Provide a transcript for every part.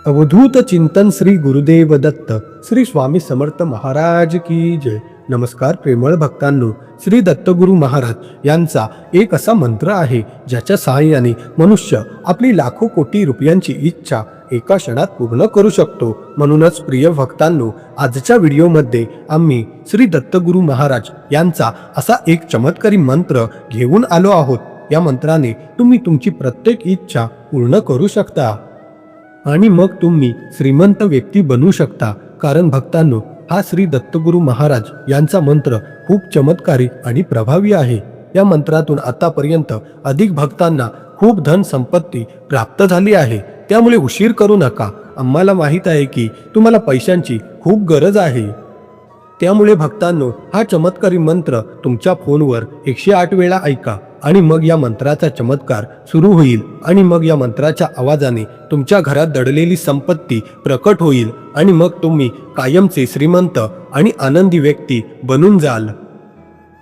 अवधूत चिंतन श्री गुरुदेव दत्त श्री स्वामी समर्थ महाराज की जय. नमस्कार प्रेमळ भक्तांनो, श्री दत्तगुरु महाराज यांचा एक असा मंत्र आहे ज्याच्या सहाय्याने मनुष्य आपली लाखो कोटी रुपयांची इच्छा एका क्षणात पूर्ण करू शकतो. म्हणूनच प्रिय भक्तांनो, आजच्या व्हिडिओमध्ये आम्ही श्री दत्तगुरु महाराज यांचा असा एक चमत्कारी मंत्र घेऊन आलो आहोत. या मंत्राने तुम्ही तुमची प्रत्येक इच्छा पूर्ण करू शकता आणि मग तुम्ही श्रीमंत व्यक्ती बनू शकता. कारण भक्तांनो, हा श्री दत्तगुरु महाराज यांचा मंत्र खूप चमत्कारी आणि प्रभावी आहे. या मंत्रातून आतापर्यंत अधिक भक्तांना खूप धन संपत्ती प्राप्त झाली आहे. त्यामुळे उशीर करू नका. आम्हाला माहित आहे की तुम्हाला पैशांची खूप गरज आहे. त्यामुळे भक्तांनो, हा चमत्कारी मंत्र तुमच्या फोनवर 108 वेळा ऐका आणि मग या मंत्राचा चमत्कार सुरू होईल. आणि मग या मंत्राच्या आवाजाने तुमच्या घरात दडलेली संपत्ती प्रकट होईल आणि मग तुम्ही कायमचे श्रीमंत आणि आनंदी व्यक्ती बनून जाल.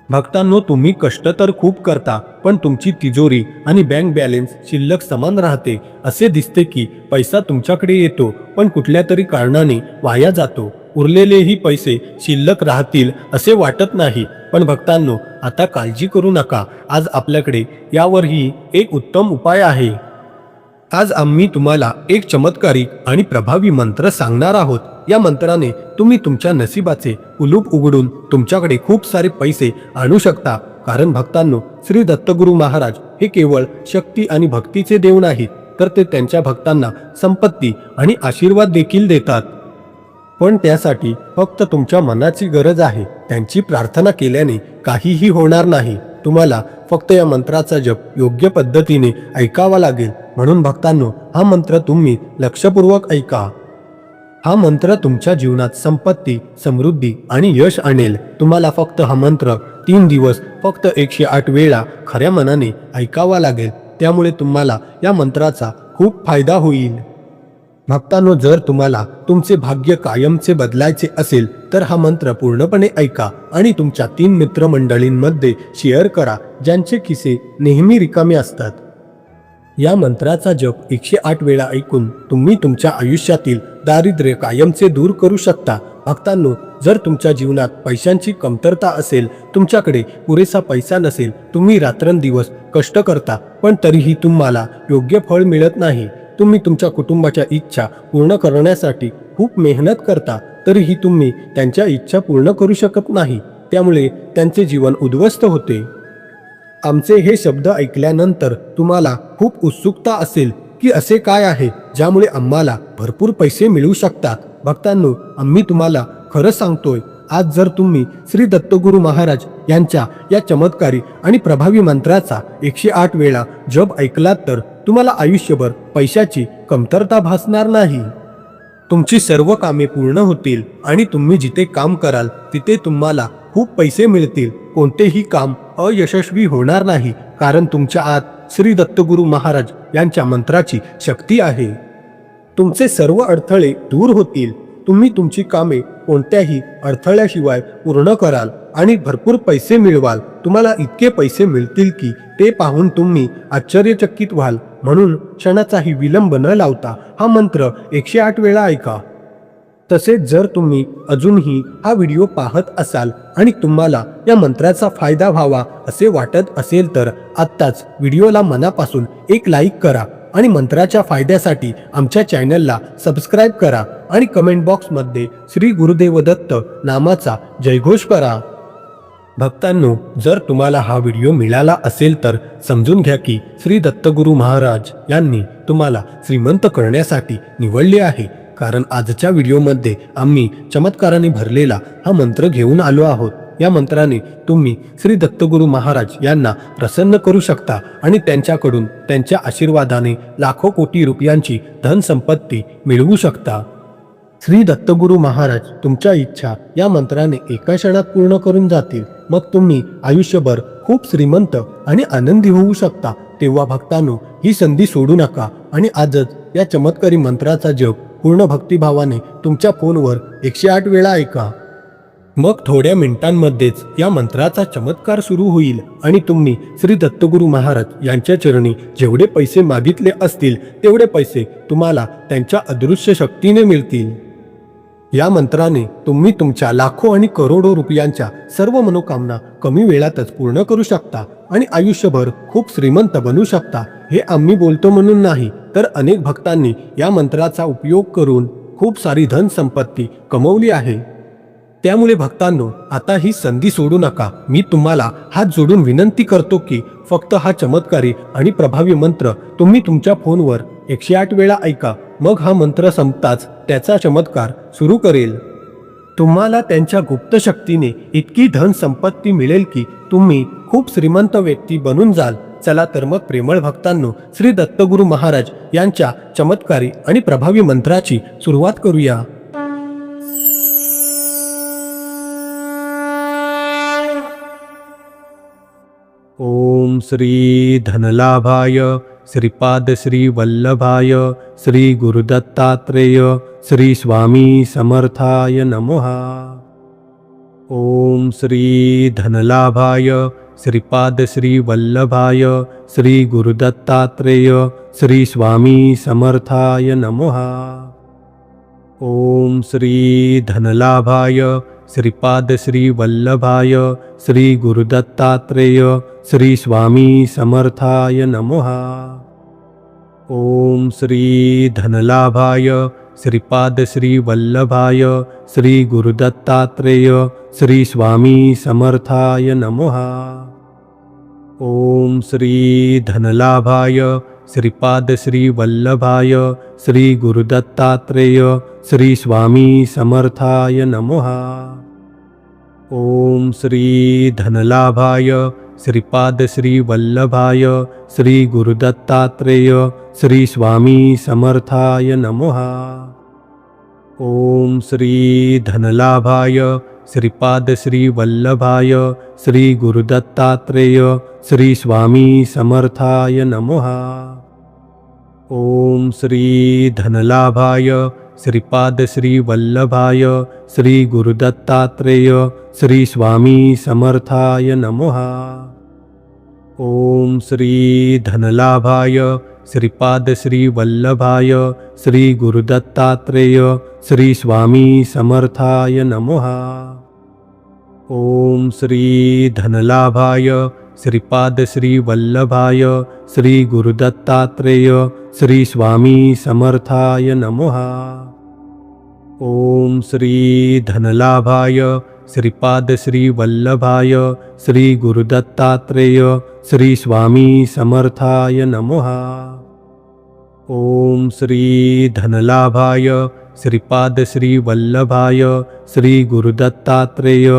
भक्तांनो, तुम्ही कष्ट तर खूप करता, पण तुमची तिजोरी आणि बँक बॅलन्स शिल्लक समान राहते. असे दिसते की पैसा तुमच्याकडे येतो, पण कुठल्या तरी कारणाने वाया जातो. उरलेलेही पैसे शिल्लक राहतील असे वाटत नाही. पण भक्तांनो, आता काळजी करू नका. आज आपल्याकडे यावरही एक उत्तम उपाय आहे. आज आम्ही तुम्हाला एक चमत्कारी आणि प्रभावी मंत्र सांगणार आहोत. या मंत्राने तुम्ही तुमच्या नशिबाचे कुलूप उघडून तुमच्याकडे खूप सारे पैसे आणू शकता. कारण भक्तांनो, श्री दत्तगुरु महाराज हे केवळ शक्ती आणि भक्तीचे देव नाहीत, तर ते त्यांच्या भक्तांना संपत्ती आणि आशीर्वाद देखील देतात. पण त्यासाठी फक्त तुमच्या मनाची गरज आहे. त्यांची प्रार्थना केल्याने काहीही होणार नाही. तुम्हाला फक्त या मंत्राचा जप योग्य पद्धतीने ऐकावा लागेल. म्हणून भक्तांनो, हा मंत्र तुम्ही लक्षपूर्वक ऐका. हा मंत्र तुमच्या जीवनात संपत्ती, समृद्धी आणि यश आणेल. तुम्हाला फक्त हा मंत्र 3 दिवस फक्त 108 वेळा खऱ्या मनाने ऐकावा लागेल. त्यामुळे तुम्हाला या मंत्राचा खूप फायदा होईल. भक्तांनो, जर तुम्हाला तुमचे भाग्य कायमचे बदलायचे असेल तर हा मंत्र पूर्णपणे ऐका आणि तुमच्या 3 मित्रमंडळींमध्ये शेअर करा ज्यांचे खिसे नेहमी रिकामे असतात. या मंत्राचा जप 108 वेळा ऐकून तुम्ही तुमच्या आयुष्यातील दारिद्र्य कायमचे दूर करू शकता. भक्तांनो, जर तुमच्या जीवनात पैशांची कमतरता असेल, तुमच्याकडे पुरेसा पैसा नसेल, तुम्ही रात्रंदिवस कष्ट करता पण तरीही तुम्हाला योग्य फळ मिळत नाही, तुम्ही तुमच्या कुटुंबाच्या इच्छा पूर्ण करण्यासाठी खूप मेहनत करता, तरीही तुम्ही त्यांच्या इच्छा पूर्ण करू शकत नाही, त्यामुळे त्यांचे जीवन उद्ध्वस्त होते. आमचे हे शब्द ऐकल्यानंतर तुम्हाला खूप उत्सुकता असेल की असे काय आहे ज्यामुळे आम्हाला भरपूर पैसे मिळू शकतात. भक्तांनो, आम्ही तुम्हाला खरं सांगतोय, आज जर तुम्ही श्री दत्तगुरु महाराज यांच्या या चमत्कारी आणि प्रभावी मंत्राचा 108 वेळा जप ऐकलात तर तुम्हाला आयुष्यभर पैशाची कमतरता भासणार नाही. तुमची सर्व कामे पूर्ण होतील आणि तुम्ही जिथे काम कराल तिथे तुम्हाला खूप पैसे मिळतील. कोणतेही काम अयशस्वी होणार नाही, कारण तुमच्या आत श्री दत्तगुरु महाराज यांच्या मंत्राची शक्ती आहे. तुमचे सर्व अडथळे दूर होतील. तुम्ही तुमची कामे कोणत्याही अडथळ्याशिवाय पूर्ण कराल आणि भरपूर पैसे मिळवाल. तुम्हाला इतके पैसे मिळतील की ते पाहून तुम्ही आश्चर्यचकित व्हाल. म्हणून क्षणाचाही विलंब न लावता हा मंत्र 108 वेळा ऐका. तसेच जर तुम्ही अजूनही हा व्हिडिओ पाहत असाल आणि तुम्हाला या मंत्राचा फायदा व्हावा असे वाटत असेल तर आत्ताच व्हिडिओला मनापासून एक लाईक करा आणि मंत्राच्या फायद्यासाठी आमच्या चॅनलला सबस्क्राईब करा आणि कमेंट बॉक्समध्ये श्री गुरुदेव दत्त नामाचा जयघोष करा. भक्तांनो, जर तुम्हाला हा व्हिडिओ मिळाला असेल तर समजून घ्या की श्री दत्तगुरु महाराज यांनी तुम्हाला श्रीमंत करण्यासाठी निवडले आहे. कारण आजच्या व्हिडिओमध्ये आम्ही चमत्काराने भरलेला हा मंत्र घेऊन आलो आहोत. या मंत्राने तुम्ही श्री दत्तगुरु महाराज यांना प्रसन्न करू शकता आणि त्यांच्याकडून त्यांच्या आशीर्वादाने लाखो कोटी रुपयांची धनसंपत्ती मिळवू शकता. श्री दत्तगुरु महाराज तुमच्या इच्छा या मंत्राने एका क्षणात पूर्ण करून जातील. मग तुम्ही आयुष्यभर खूप श्रीमंत आणि आनंदी होऊ शकता. तेव्हा भक्तांनो, ही संधी सोडू नका आणि आजच या चमत्कारी मंत्राचा जप पूर्ण भक्तिभावाने तुमच्या फोनवर 108 वेळा ऐका. मग थोड्या मिनिटांमध्येच या मंत्राचा चमत्कार सुरू होईल आणि तुम्ही श्री दत्तगुरू महाराज यांच्या चरणी जेवढे पैसे मागितले असतील तेवढे पैसे तुम्हाला त्यांच्या अदृश्य शक्तीने मिळतील. या मंत्राने तुम्ही तुमच्या लाखो आणि करोडो रुपयांच्या सर्व मनोकामना कमी वेळातच पूर्ण करू शकता आणि आयुष्यभर खूप श्रीमंत बनू शकता. हे आम्ही बोलतो म्हणून नाही, तर अनेक भक्तांनी या मंत्राचा उपयोग करून खूप सारी धन संपत्ती कमवली आहे. त्यामुळे भक्तांनो, आता ही संधी सोडू नका. मी तुम्हाला हात जोडून विनंती करतो की फक्त हा चमत्कारी आणि प्रभावी मंत्र तुम्ही तुमच्या फोनवर 108 वेळा ऐका. मग हा मंत्र संपताच त्याचा चमत्कार सुरू करेल. तुम्हाला त्यांच्या गुप्त शक्तीने इतकी धन संपत्ती मिळेल की तुम्ही खूप श्रीमंत व्यक्ती बनून जाल. चला तर मग प्रेमळ भक्तांनो, श्री दत्तगुरू महाराज यांच्या चमत्कारी आणि प्रभावी मंत्राची सुरुवात करूया. ओम श्री धनलाभाय श्रीपाद श्री वल्लभाय श्री गुरुदत्तात्रेय श्री स्वामी समर्थाय नमः. ओम श्री धनलाभाय श्रीपाद श्री वल्लभाय श्री गुरुदत्तात्रेय श्री स्वामी समर्थाय नमः. ओम श्री धनलाभाय श्रीपाद श्री वल्लभाय श्री गुरुदत्तात्रेय श्री स्वामी समर्थाय नमः. ओम श्री धनलाभाय श्रीपाद श्री वल्लभाय श्री गुरुदत्तात्रेय श्री स्वामी समर्थाय नमः. ओम श्री धनलाभाय श्रीपाद श्री वल्लभाय श्री गुरुदत्तात्रेय श्री स्वामी समर्थाय नमः. ओम श्री धनलाभाय श्रीपाद श्री वल्लभाय श्री गुरुदत्तात्रेय श्री स्वामी समर्थाय नमः. ओम श्री धनलाभाय श्रीपाद श्री वल्लभाय श्री गुरुदत्तात्रेय श्री स्वामी समर्थाय नमः. ओम श्री धनलाभाय श्रीपाद श्री वल्लभाय श्री गुरुदत्तात्रेय श्री स्वामी समर्थाय नमः. ओम श्री धनलाभाय श्रीपाद श्री वल्लभाय श्री गुरुदत्तात्रेय श्री स्वामी समर्थाय नमः. ओम श्री धनलाभाय श्रीपाद श्री वल्लभाय श्री गुरुदत्तात्रेय श्री स्वामी समर्थाय नमः. ओम श्री धनलाभाय श्रीपाद श्री वल्लभाय श्री गुरुदत्तात्रेय श्री स्वामी समर्थाय नमः. ओम श्री धनलाभाय श्रीपाद श्री वल्लभाय श्री गुरुदत्तात्रेय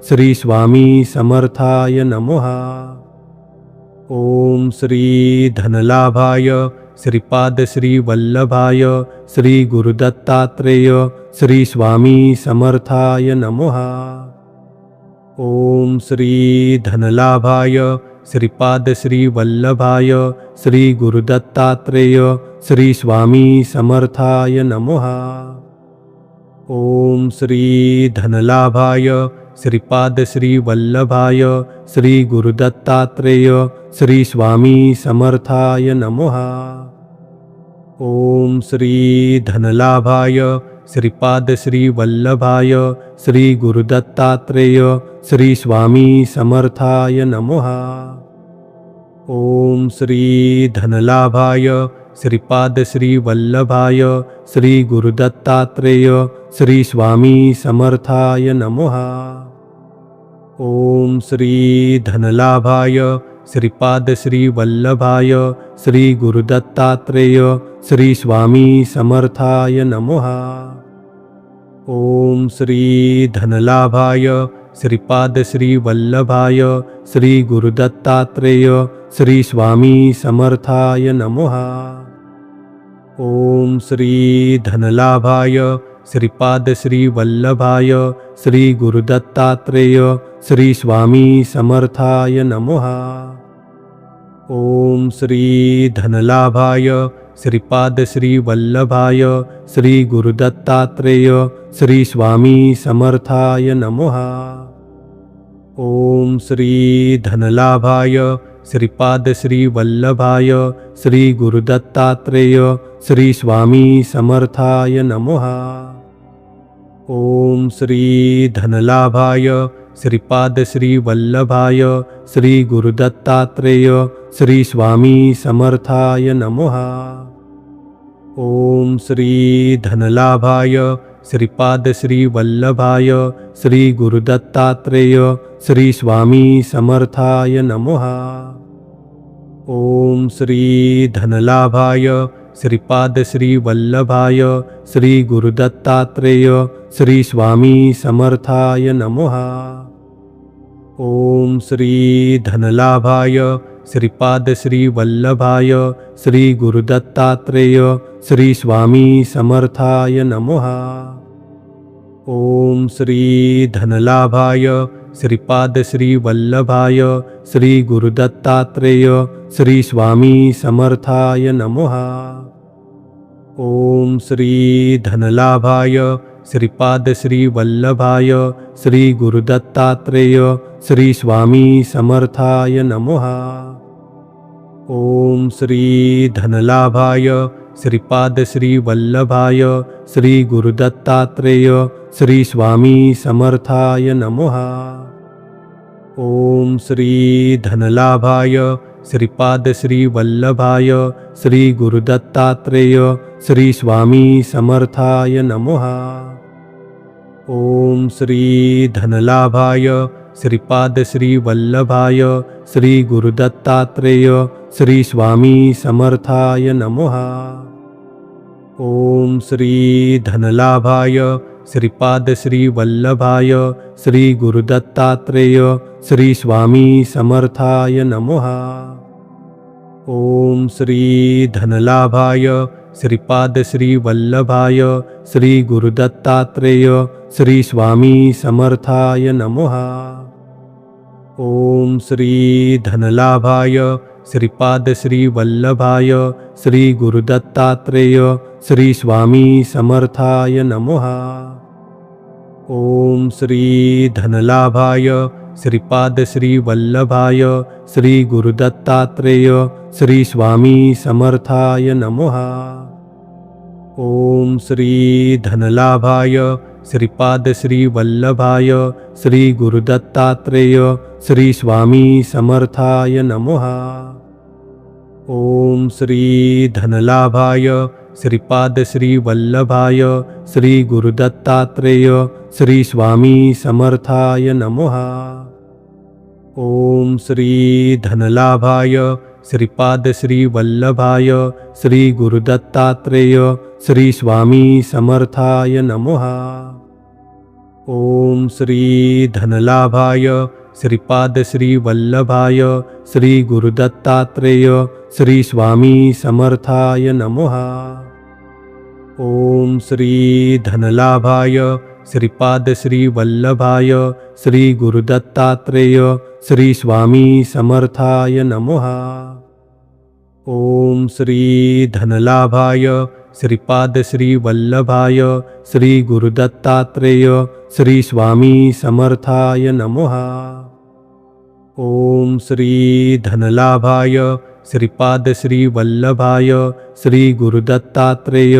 श्री स्वामी समर्थाय नमः. ओम श्री धनलाभाय श्रीपाद श्री वल्लभाय श्री गुरुदत्तात्रेय श्री स्वामी समर्थाय नमः. ओम श्री धनलाभाय श्रीपाद श्री वल्लभाय श्री गुरुदत्तात्रेय श्री स्वामी समर्थाय नमः. ओम श्री धनलाभाय श्रीपाद श्री वल्लभाय श्री गुरुदत्तात्रेय श्री स्वामी समर्थाय नमः. ओम श्री धनलाभाय श्रीपाद श्री वल्लभाय श्री गुरुदत्तात्रेय श्री स्वामी समर्थाय नमः. ओम श्री धनलाभाय श्रीपाद श्री वल्लभाय श्री गुरुदत्तात्रेय श्री स्वामी समर्थाय नमः. ओम श्री धनलाभाय श्रीपाद श्री वल्लभाय श्री गुरुदत्तात्रेय श्री स्वामी समर्थाय नमः. ओम श्री धनलाभाय श्रीपाद श्री वल्लभाय श्री गुरुदत्तात्रेय श्री स्वामी समर्थाय नमः. ओम श्री धनलाभाय श्रीपाद श्री वल्लभाय श्री गुरुदत्तात्रेय श्री स्वामी समर्थाय नमः. ओम श्री धनलाभाय श्रीपाद श्री वल्लभाय श्री गुरुदत्तात्रेय श्री स्वामी समर्थाय नमः। ओम श्री धनलाभाय श्रीपाद श्री वल्लभाय श्री गुरुदत्तात्रेय श्री स्वामी समर्थाय नमः। ओम श्री धनलाभाय श्रीपाद श्री वल्लभाय श्री गुरुदत्तात्रेय श्री स्वामी समर्थाय नमः। ओम श्री धनलाभाय श्रीपाद श्री वल्लभाय श्री गुरुदत्तात्रेय श्री स्वामी समर्थाय नमः। ओम श्री धनलाभाय श्रीपाद श्री वल्लभाय श्री गुरुदत्तात्रेय श्री स्वामी समर्थाय नमः। ओम श्री धनलाभाय श्रीपाद श्री वल्लभाय श्री गुरुदत्तात्रेय श्री स्वामी समर्थाय नमः। ओम श्री धनलाभाय श्रीपाद श्री वल्लभाय श्री गुरुदत्तात्रेय श्री स्वामी समर्थाय नमः। ओम श्री धनलाभाय श्रीपाद श्री वल्लभाय श्री गुरुदत्तात्रेय श्री स्वामी समर्थाय नमः। ओम श्री धनलाभाय श्रीपाद श्री वल्लभाय श्री गुरुदत्तात्रेय श्री स्वामी समर्थाय नमः। ओम श्री धनलाभाय श्रीपाद श्री वल्लभाय श्री गुरुदत्तात्रेय श्री स्वामी समर्थाय नमः। ओम श्री धनलाभाय श्रीपाद श्री वल्लभाय श्री गुरुदत्तात्रेय श्री स्वामी समर्थाय नमः। ओम श्री धनलाभाय श्रीपाद श्री वल्लभाय श्री गुरुदत्तात्रेय श्री स्वामी समर्थाय नमः। ओम श्री धनलाभाय श्रीपाद श्री वल्लभाय श्री गुरुदत्तात्रेय श्री स्वामी समर्थाय नमः। ओम श्री धनलाभाय श्रीपाद श्री वल्लभाय श्री गुरुदत्तात्रेय श्री स्वामी समर्थाय नमः। ओम श्री धनलाभाय श्रीपाद श्री वल्लभाय श्री गुरुदत्तात्रेय श्री स्वामी समर्थाय नमः। ओम श्री धनलाभाय श्रीपाद श्री वल्लभाय श्री गुरुदत्तात्रेय श्री स्वामी समर्थाय नमः। ओम श्री धनलाभाय श्रीपाद श्री वल्लभाय श्री गुरुदत्तात्रेय श्री स्वामी समर्थाय नमः। ओम श्री धनलाभाय श्रीपाद श्री वल्लभाय श्री गुरुदत्तात्रेय श्री स्वामी समर्थाय नमः। ओम श्री धनलाभाय श्रीपाद श्री वल्लभाय श्री गुरुदत्तात्रेय श्री स्वामी समर्थाय नमः। ओम श्री धनलाभाय श्रीपाद श्री वल्लभाय श्री गुरुदत्तात्रेय श्री स्वामी समर्थाय नमः। ओम श्री धनलाभाय श्रीपाद श्री वल्लभाय श्री गुरुदत्तात्रेय श्री स्वामी समर्थाय नमः। ओम श्री धनलाभाय श्रीपाद श्री वल्लभाय श्री गुरुदत्तात्रेय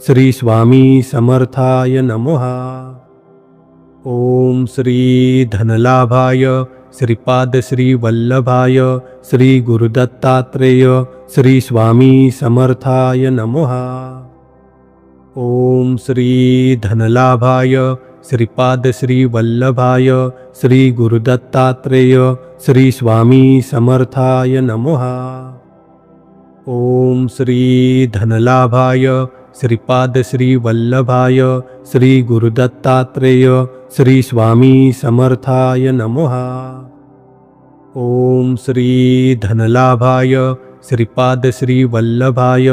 श्री स्वामी समर्थाय नमः। ओम श्री धनलाभाय श्रीपाद श्री वल्लभाय श्री गुरुदत्तात्रेय श्री स्वामी समर्थाय नमः। ओम श्री धनलाभाय श्रीपाद श्री वल्लभाय श्री गुरुदत्तात्रेय श्री स्वामी समर्थाय नमः। ओम श्री धनलाभाय श्रीपाद श्री वल्लभाय श्री गुरुदत्तात्रेय श्री स्वामी समर्थाय नमः। ओम श्री धनलाभाय श्रीपाद श्री वल्लभाय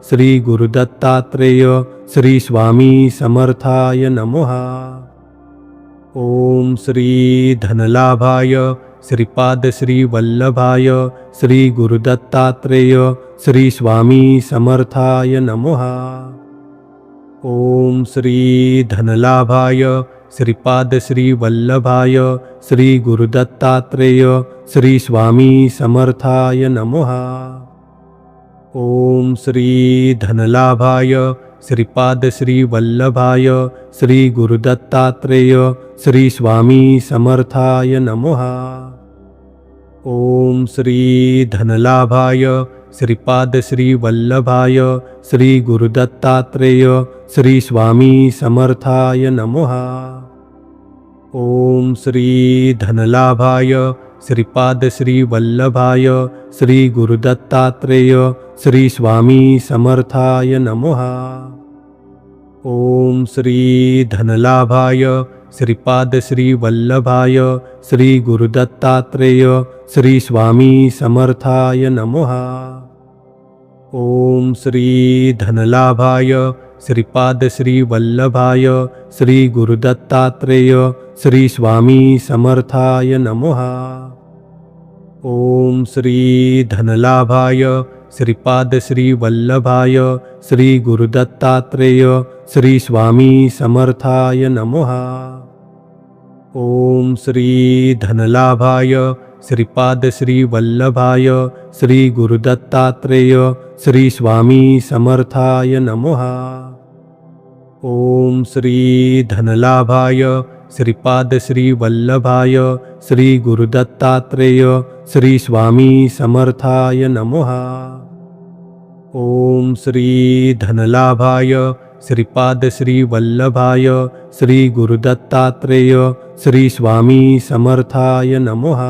श्री गुरुदत्तात्रेय श्री स्वामी समर्थाय नमः। ओम श्री धनलाभाय श्रीपाद श्री वल्लभाय श्री गुरुदत्तात्रेय श्री स्वामी समर्थाय नमः। ओम श्री धनलाभाय श्रीपाद श्री वल्लभाय श्री गुरुदत्तात्रेय श्री स्वामी समर्थाय नमः। ओम श्री धनलाभाय श्रीपाद श्री वल्लभाय श्री गुरुदत्तात्रेय श्री स्वामी समर्थाय नमः। ओम श्री धनलाभाय श्रीपाद श्री वल्लभाय श्री गुरुदत्तात्रेय श्री स्वामी समर्थाय नमः। ओम श्री धनलाभाय श्रीपाद श्री वल्लभाय श्री गुरुदत्तात्रेय श्री स्वामी समर्थाय नमः। ओम श्री धनलाभाय श्रीपाद श्री वल्लभाय श्री गुरुदत्तात्रेय श्री स्वामी समर्थाय नमः। ओम श्री धनलाभाय श्रीपाद श्री वल्लभाय श्री गुरुदत्तात्रेय श्री स्वामी समर्थाय नमः। ओम श्री धनलाभाय श्रीपाद श्री वल्लभाय श्री गुरुदत्तात्रेय श्री स्वामी समर्थाय नमः। ओम श्री धनलाभाय श्रीपाद श्री वल्लभाय श्री गुरुदत्तात्रेय श्री स्वामी समर्थाय नमः। ओम श्री धनलाभाय श्रीपाद श्री वल्लभाय श्री गुरुदत्तात्रेय श्री स्वामी समर्थाय नमः। ओम श्री धनलाभाय श्रीपाद श्री वल्लभाय श्री गुरुदत्तात्रेय श्री स्वामी समर्थाय नमः।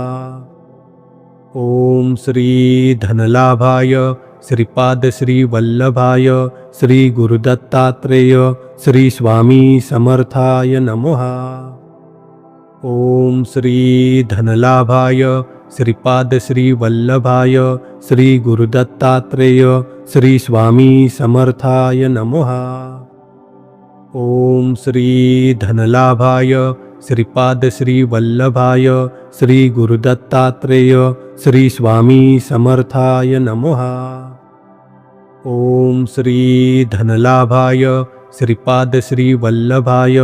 ओम श्री धनलाभाय श्रीपाद श्री वल्लभाय श्री गुरुदत्तात्रेय श्री स्वामी समर्थाय नमः। ओम श्री धनलाभाय श्रीपाद श्री वल्लभाय श्री गुरुदत्तात्रेय श्री स्वामी समर्थाय नमः। ओम श्री धनलाभाय श्रीपाद श्री वल्लभाय श्री गुरुदत्तात्रेय श्री स्वामी समर्थाय नमः। ओम श्री धनलाभाय श्रीपाद श्री वल्लभाय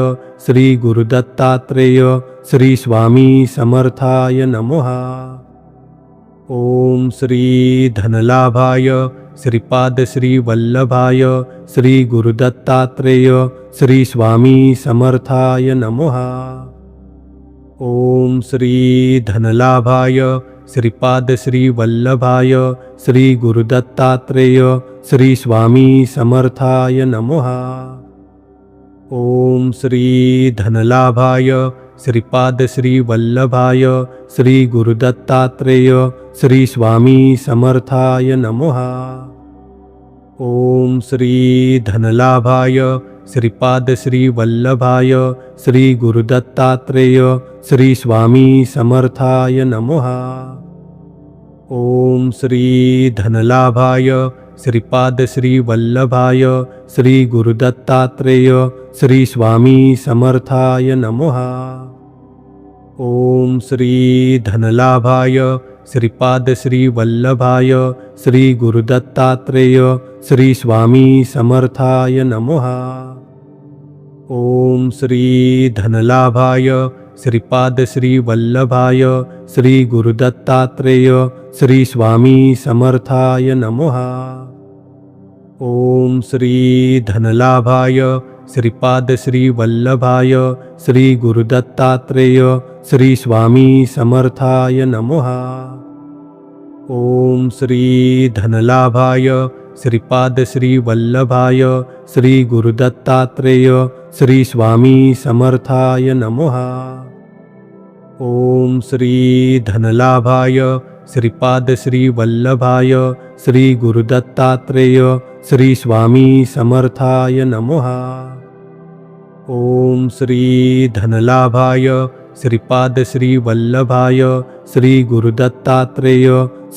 श्री गुरुदत्तात्रेय श्री स्वामी समर्थाय नमः। ओम श्री धनलाभाय श्रीपाद श्री वल्लभाय श्री गुरुदत्तात्रेय श्री स्वामी समर्थाय नमः। ओम श्री धनलाभाय श्रीपाद श्री वल्लभाय श्री गुरुदत्तात्रेय श्री स्वामी समर्थाय नमः। ओम श्री धनलाभाय श्रीपाद श्री वल्लभाय श्री गुरुदत्तात्रेय श्री स्वामी समर्थाय नमः। ओम श्री धनलाभाय श्रीपाद श्री वल्लभाय श्री गुरुदत्तात्रेय श्री स्वामी समर्थाय नमः। ओम श्री धनलाभाय श्रीपाद श्री वल्लभाय श्री गुरुदत्तात्रेय श्री स्वामी समर्थाय नमः। ओम श्री धनलाभाय श्रीपाद श्री वल्लभाय श्री गुरुदत्तात्रेय श्री स्वामी समर्थाय नमः। ओम श्री धनलाभाय श्रीपाद श्री वल्लभाय श्री गुरुदत्तात्रेय श्री स्वामी समर्थाय नमः। ओम श्री धनलाभाय श्रीपाद श्री वल्लभाय श्री गुरुदत्तात्रेय श्री स्वामी समर्थाय नमः। ओम श्री धनलाभाय श्रीपाद श्री वल्लभाय श्री गुरुदत्तात्रेय श्री स्वामी समर्थाय नमः। ओम श्री धनलाभाय श्रीपाद श्री वल्लभाय श्री गुरुदत्तात्रेय श्री स्वामी समर्थाय नमः। ओम श्री धनलाभाय श्रीपाद श्री वल्लभाय श्री गुरुदत्तात्रेय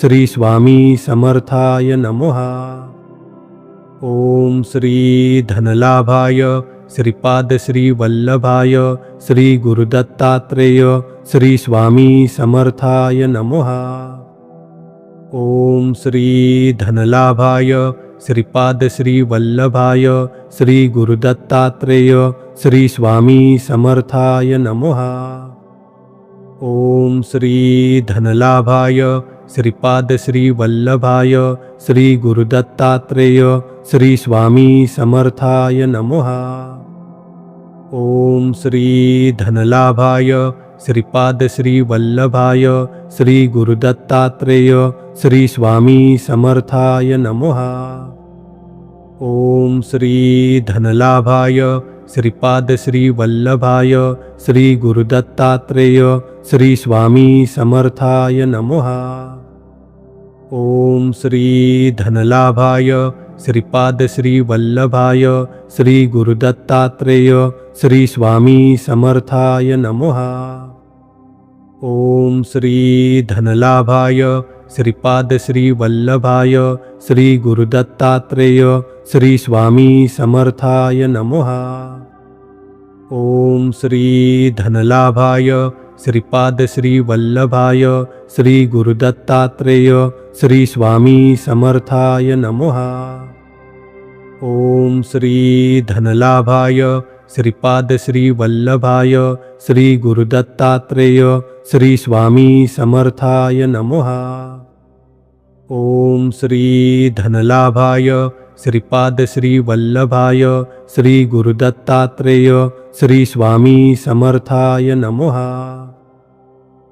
श्री स्वामी समर्थाय नमः। ओम श्री धनलाभाय श्रीपाद श्री वल्लभाय श्री गुरुदत्तात्रेय श्री स्वामी समर्थाय नमः। ओम श्री धनलाभाय श्रीपाद श्री वल्लभाय श्री गुरुदत्तात्रेय श्री स्वामी समर्थाय नमः। ओम श्री धनलाभाय श्रीपाद श्री वल्लभाय श्री गुरुदत्तात्रेय श्री स्वामी समर्थाय नमः। ओम श्री धनलाभाय श्रीपाद श्री वल्लभाय श्री गुरुदत्तात्रेय श्री स्वामी समर्थाय नमः। ओम श्री धनलाभाय श्रीपाद श्री वल्लभाय श्री गुरुदत्तात्रेय श्री स्वामी समर्थाय नमः। ओम श्री धनलाभाय श्रीपाद श्री वल्लभाय श्री गुरुदत्तात्रेय श्री स्वामी समर्थाय नमः। ओम श्री धनलाभाय श्रीपाद श्री वल्लभाय श्री गुरुदत्तात्रेय श्री स्वामी समर्थाय नमः। ओम श्री धनलाभाय श्रीपाद श्री वल्लभाय श्री गुरुदत्तात्रेय श्री स्वामी समर्थाय नमः। ओम श्री धनलाभाय श्रीपाद श्री वल्लभाय श्री गुरुदत्तात्रेय श्री स्वामी समर्थाय नमः। ओम श्री धनलाभाय श्रीपाद श्री वल्लभाय श्री गुरुदत्तात्रेय श्री स्वामी समर्थाय नमः।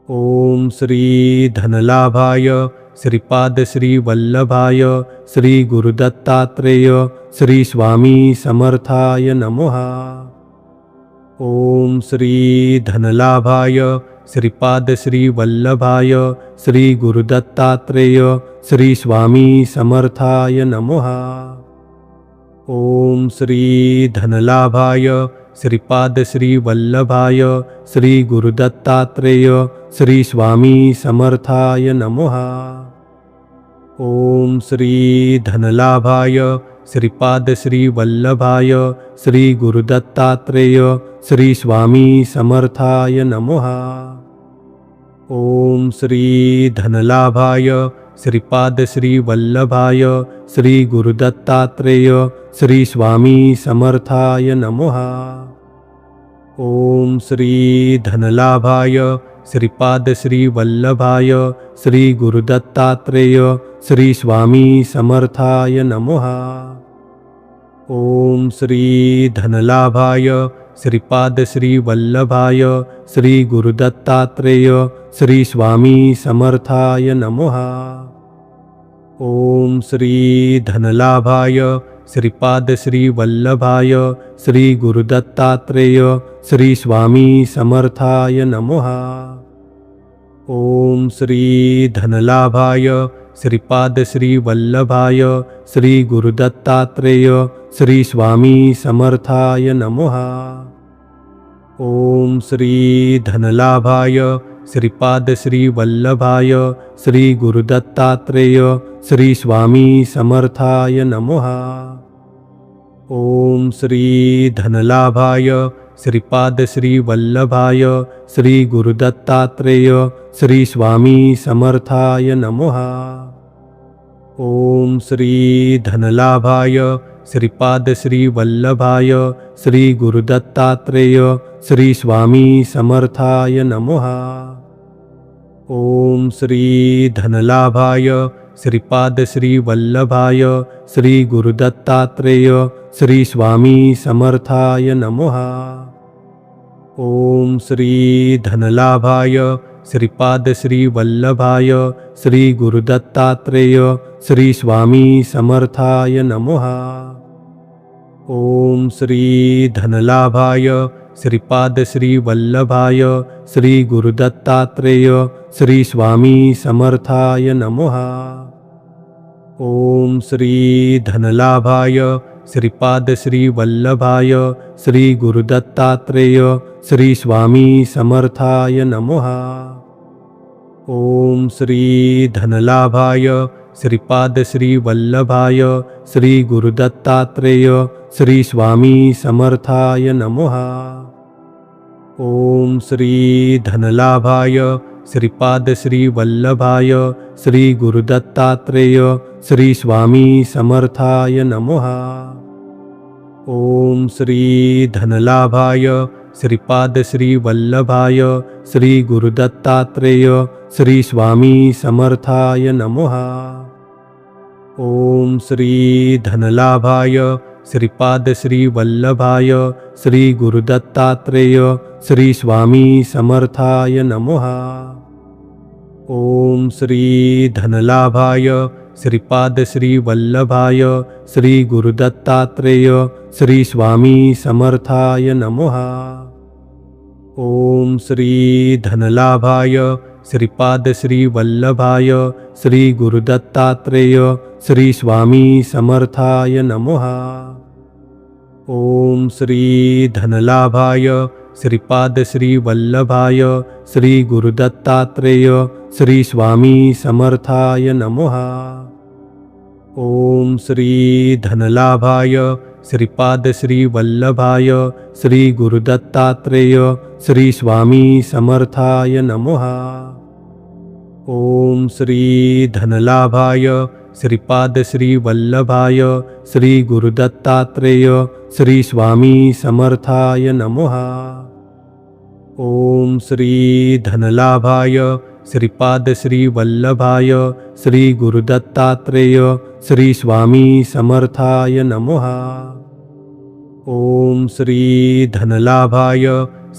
ओम श्री धनलाभाय श्रीपाद श्री वल्लभाय श्री गुरुदत्तात्रेय श्री स्वामी समर्थाय नमः। ओम श्री धनलाभाय श्रीपाद श्री वल्लभाय श्री गुरुदत्तात्रेय श्री स्वामी समर्थाय नमः। ओम श्री धनलाभाय श्रीपाद श्री वल्लभाय श्री गुरुदत्तात्रेय श्री स्वामी समर्थाय नमः। ओम श्री धनलाभाय श्रीपाद श्री वल्लभाय श्री गुरुदत्तात्रेय श्री स्वामी समर्थाय नमः। ओम श्री धनलाभाय श्रीपाद श्री वल्लभाय श्री गुरुदत्तात्रेय श्री स्वामी समर्थाय नमः। ओम श्री धनलाभाय श्रीपाद श्री वल्लभाय श्री गुरुदत्तात्रेय श्री स्वामी समर्थाय नमः। ओम श्री धनलाभाय श्रीपाद श्री वल्लभाय श्री गुरुदत्तात्रेय श्री स्वामी समर्थाय नमः। ओम श्री धनलाभाय श्रीपाद श्री वल्लभाय श्री गुरुदत्तात्रेय श्री स्वामी समर्थाय नमः। ओम श्री धनलाभाय श्रीपाद श्री वल्लभाय श्री गुरुदत्तात्रेय श्री स्वामी समर्थाय नमः। ओम श्री धनलाभाय श्रीपाद श्री वल्लभाय श्री गुरुदत्तात्रेय श्री स्वामी समर्थाय नमः। ओम श्री धनलाभाय श्रीपाद श्री वल्लभाय श्री गुरुदत्तात्रेय श्री स्वामी समर्थाय नमः। ओम श्री धनलाभाय श्रीपाद श्री वल्लभाय श्री गुरुदत्तात्रेय श्री स्वामी समर्थाय नमः। ओम श्री धनलाभाय श्रीपाद श्री वल्लभाय श्री गुरुदत्तात्रेय श्री स्वामी समर्थाय नमः। ओम श्री धनलाभाय श्रीपाद श्री वल्लभाय श्री गुरुदत्तात्रेय श्री स्वामी समर्थाय नमः। ओम श्री धनलाभाय श्रीपाद श्री वल्लभाय श्री गुरुदत्तात्रेय श्री स्वामी समर्थाय नमः। ओम श्री धनलाभाय श्रीपाद श्री वल्लभाय श्री गुरुदत्तात्रेय श्री स्वामी समर्थाय नमः। ओम श्री धनलाभाय श्रीपाद श्री वल्लभाय श्री गुरुदत्तात्रेय श्री स्वामी समर्थाय नमः। ओम श्री धनलाभाय श्रीपाद श्री वल्लभाय श्री गुरुदत्तात्रेय श्री स्वामी समर्थाय नमः। ओम श्री धनलाभाय श्रीपाद श्री वल्लभाय श्री गुरुदत्तात्रेय श्री स्वामी समर्थाय नमः। ओम श्री धनलाभाय श्रीपाद श्री वल्लभाय श्री गुरुदत्तात्रेय श्री स्वामी समर्थाय नमः। ओम श्री धनलाभाय श्रीपाद श्री वल्लभाय श्री गुरुदत्तात्रेय श्री स्वामी समर्थाय नमः। ओम श्री धनलाभाय श्रीपाद श्री वल्लभाय श्री गुरुदत्तात्रेय श्री स्वामी समर्थाय नमः। ओम श्री धनलाभाय श्रीपाद श्री वल्लभाय श्री गुरुदत्तात्रेय श्री स्वामी समर्थाय नमः। ओम श्री धनलाभाय श्रीपाद श्री वल्लभाय श्री गुरुदत्तात्रेय श्री स्वामी समर्थाय नमः। ओम श्री धनलाभाय श्रीपाद श्री वल्लभाय श्री गुरुदत्तात्रेय श्री स्वामी समर्थाय नमः। ओम श्री धनलाभाय श्रीपाद श्री वल्लभाय श्री गुरुदत्तात्रेय श्री स्वामी समर्थाय नमः। ओम श्री धनलाभाय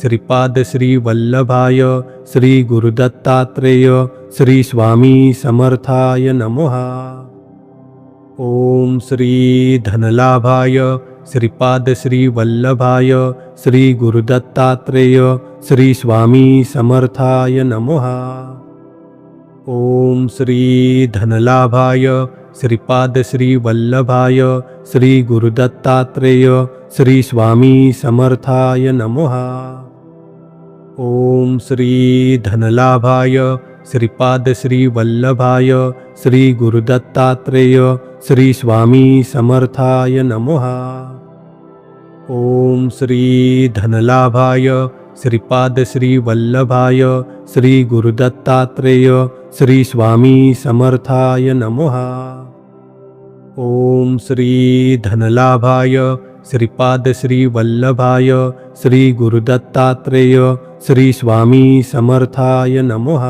श्रीपाद श्री वल्लभाय श्री गुरुदत्तात्रेय श्री स्वामी समर्थाय नमः। ओम श्री धनलाभाय श्रीपाद श्री वल्लभाय श्री गुरुदत्तात्रेय श्री स्वामी समर्थाय नमः। ओम श्री धनलाभाय श्रीपाद श्री वल्लभाय श्री गुरुदत्तात्रेय श्री स्वामी समर्थाय नमः। ओम श्री धनलाभाय श्रीपाद श्री वल्लभाय श्री गुरुदत्तात्रेय श्री स्वामी समर्थाय नमः। ओम श्री धनलाभाय श्रीपाद श्री वल्लभाय श्री गुरुदत्तात्रेय श्री स्वामी समर्थाय नमः। ओम श्री धनलाभाय श्रीपाद श्री वल्लभाय श्री गुरुदत्तात्रेय श्री स्वामी समर्थाय नमः।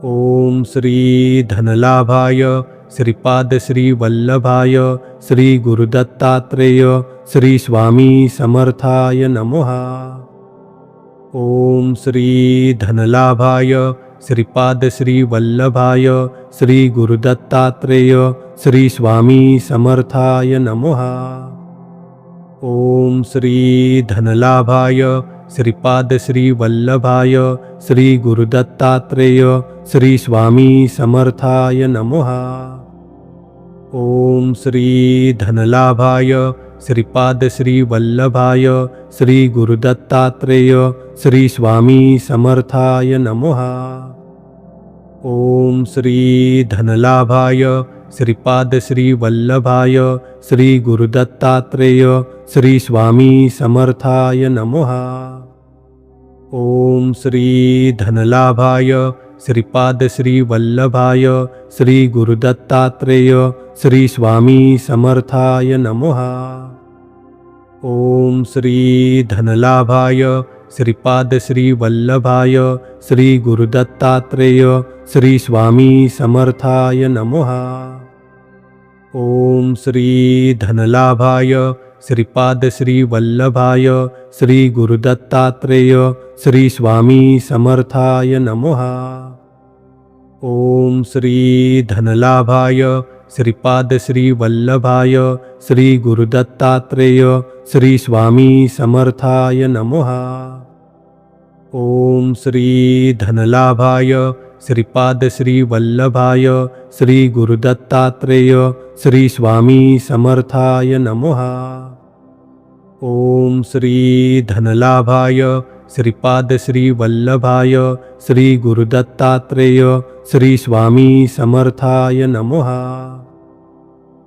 ओम श्री धनलाभाय श्रीपाद श्री वल्लभाय श्री गुरुदत्तात्रेय श्री स्वामी समर्थाय नमः। ओम श्री धनलाभाय श्रीपाद श्री वल्लभाय श्री गुरुदत्तात्रेय श्री स्वामी समर्थाय नमः। ओम श्री धनलाभाय श्रीपाद श्री वल्लभाय श्री गुरुदत्तात्रेय श्री स्वामी समर्थाय नमः। ओम श्री धनलाभाय श्रीपाद श्री वल्लभाय श्री गुरुदत्तात्रेय श्री स्वामी समर्थाय नमः। ओम श्री धनलाभाय श्रीपाद श्री वल्लभाय श्री गुरुदत्तात्रेय श्री स्वामी समर्थाय नमः। ओम श्री धनलाभाय श्रीपाद श्री वल्लभाय श्री गुरुदत्तात्रेय श्री स्वामी समर्थाय नमः। ओम श्री धनलाभाय श्रीपाद श्री वल्लभाय श्री गुरुदत्तात्रेय श्री स्वामी समर्थाय नमः। ओम श्री धनलाभाय श्रीपाद श्री वल्लभाय श्री गुरुदत्तात्रेय श्री स्वामी समर्थाय नमः। ओम श्री धनलाभाय श्रीपाद श्री वल्लभाय श्री गुरुदत्तात्रेय श्री स्वामी समर्थाय नमः। ओम श्री धनलाभाय श्रीपाद श्री वल्लभाय श्री गुरुदत्तात्रेय श्री स्वामी समर्थाय नमः। ओम श्री धनलाभाय श्रीपाद श्री वल्लभाय श्री गुरुदत्तात्रेय श्री स्वामी समर्थाय नमः।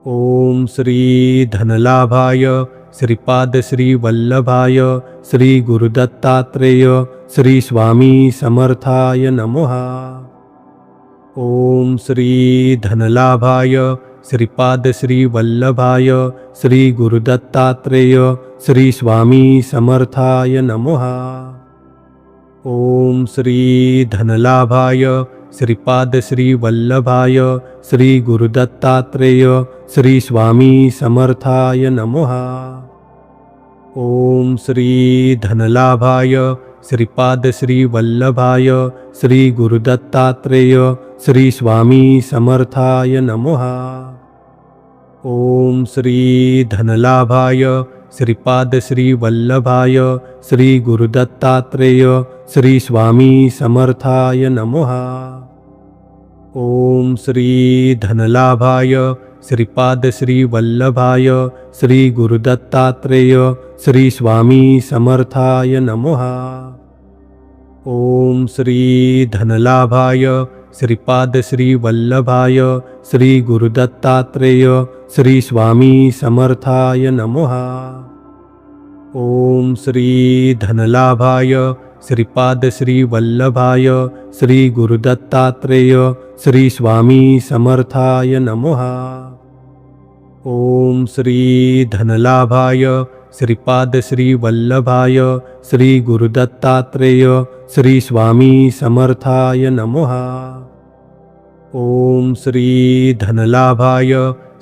ओम श्री धनलाभाय श्रीपाद श्री वल्लभाय श्री गुरुदत्तात्रेय श्री स्वामी समर्थाय नमः। ओम श्री धनलाभाय श्रीपाद श्री वल्लभाय श्री गुरुदत्तात्रेय श्री स्वामी समर्थाय नमः। ओम श्री धनलाभाय श्रीपाद श्री वल्लभाय श्री गुरुदत्तात्रेय श्री स्वामी समर्थाय नमः। ओम श्री धनलाभाय श्रीपाद श्री वल्लभाय श्री गुरुदत्तात्रेय श्री स्वामी समर्थाय नमः। ओम श्री धनलाभाय श्रीपाद श्री वल्लभाय श्री गुरुदत्तात्रेय श्री स्वामी समर्थाय नमः। ओम श्री धनलाभाय श्रीपाद श्री वल्लभाय श्री गुरुदत्तात्रेय श्री स्वामी समर्थाय नमः। ओम श्री धनलाभाय श्रीपाद श्री वल्लभाय श्री गुरुदत्तात्रेय श्री स्वामी समर्थाय नमः। ओम श्री धनलाभाय श्रीपाद श्री वल्लभाय श्री गुरुदत्तात्रेय श्री स्वामी समर्थाय नमः। ओम श्री धनलाभाय श्रीपाद श्री वल्लभाय श्री गुरुदत्तात्रेय श्री स्वामी समर्थाय नमः। ओम श्री धनलाभाय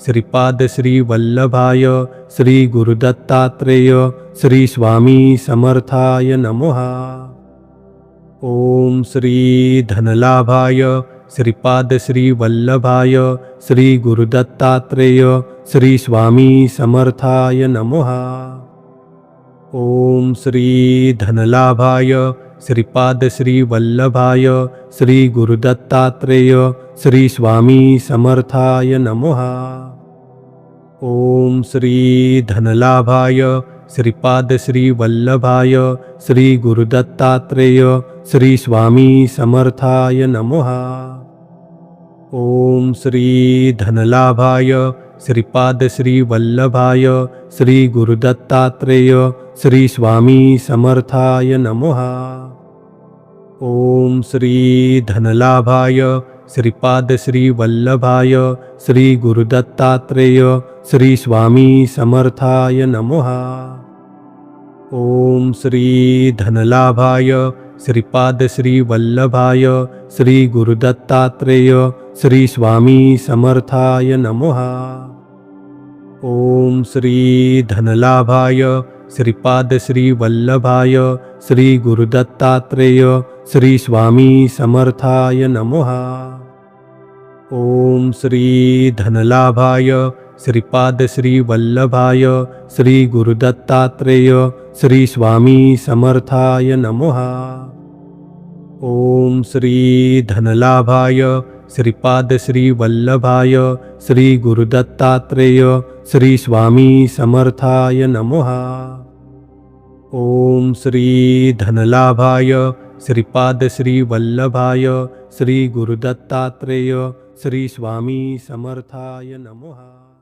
श्रीपाद श्री वल्लभाय श्री गुरुदत्तात्रेय श्री स्वामी समर्थाय नमः। ओम श्री धनलाभाय श्रीपाद श्री वल्लभाय श्री गुरुदत्तात्रेय श्री स्वामी समर्थाय नमः। ओम श्री धनलाभाय श्रीपाद श्री वल्लभाय श्री गुरुदत्तात्रेय श्री स्वामी समर्थाय नमः। ओम श्री धनलाभाय श्रीपाद श्री वल्लभाय श्री गुरुदत्तात्रेय श्री स्वामी समर्थाय नमः। ओम श्री धनलाभाय श्रीपाद श्री वल्लभाय श्री गुरुदत्तात्रेय श्री स्वामी समर्थाय नमः। ओम श्री धनलाभाय श्रीपाद श्री वल्लभाय श्री गुरुदत्तात्रेय श्री स्वामी समर्थाय नमः। ओम श्री धनलाभाय श्रीपाद श्री वल्लभाय श्री गुरुदत्तात्रेय श्री स्वामी समर्थाय नमः। ओम श्री धनलाभाय श्रीपाद श्री वल्लभाय श्री गुरुदत्तात्रेय श्री स्वामी समर्थाय नमः। ओम श्री धनलाभाय श्रीपाद श्री वल्लभाय श्री गुरुदत्तात्रेय श्री स्वामी समर्थाय नमः। ओम श्री धनलाभाय श्रीपाद श्री वल्लभाय श्री गुरुदत्तात्रेय श्री स्वामी समर्थाय नमः। ओम श्री धनलाभाय श्रीपाद श्री वल्लभाय श्री गुरुदत्तात्रेय श्री स्वामी समर्थाय नमः।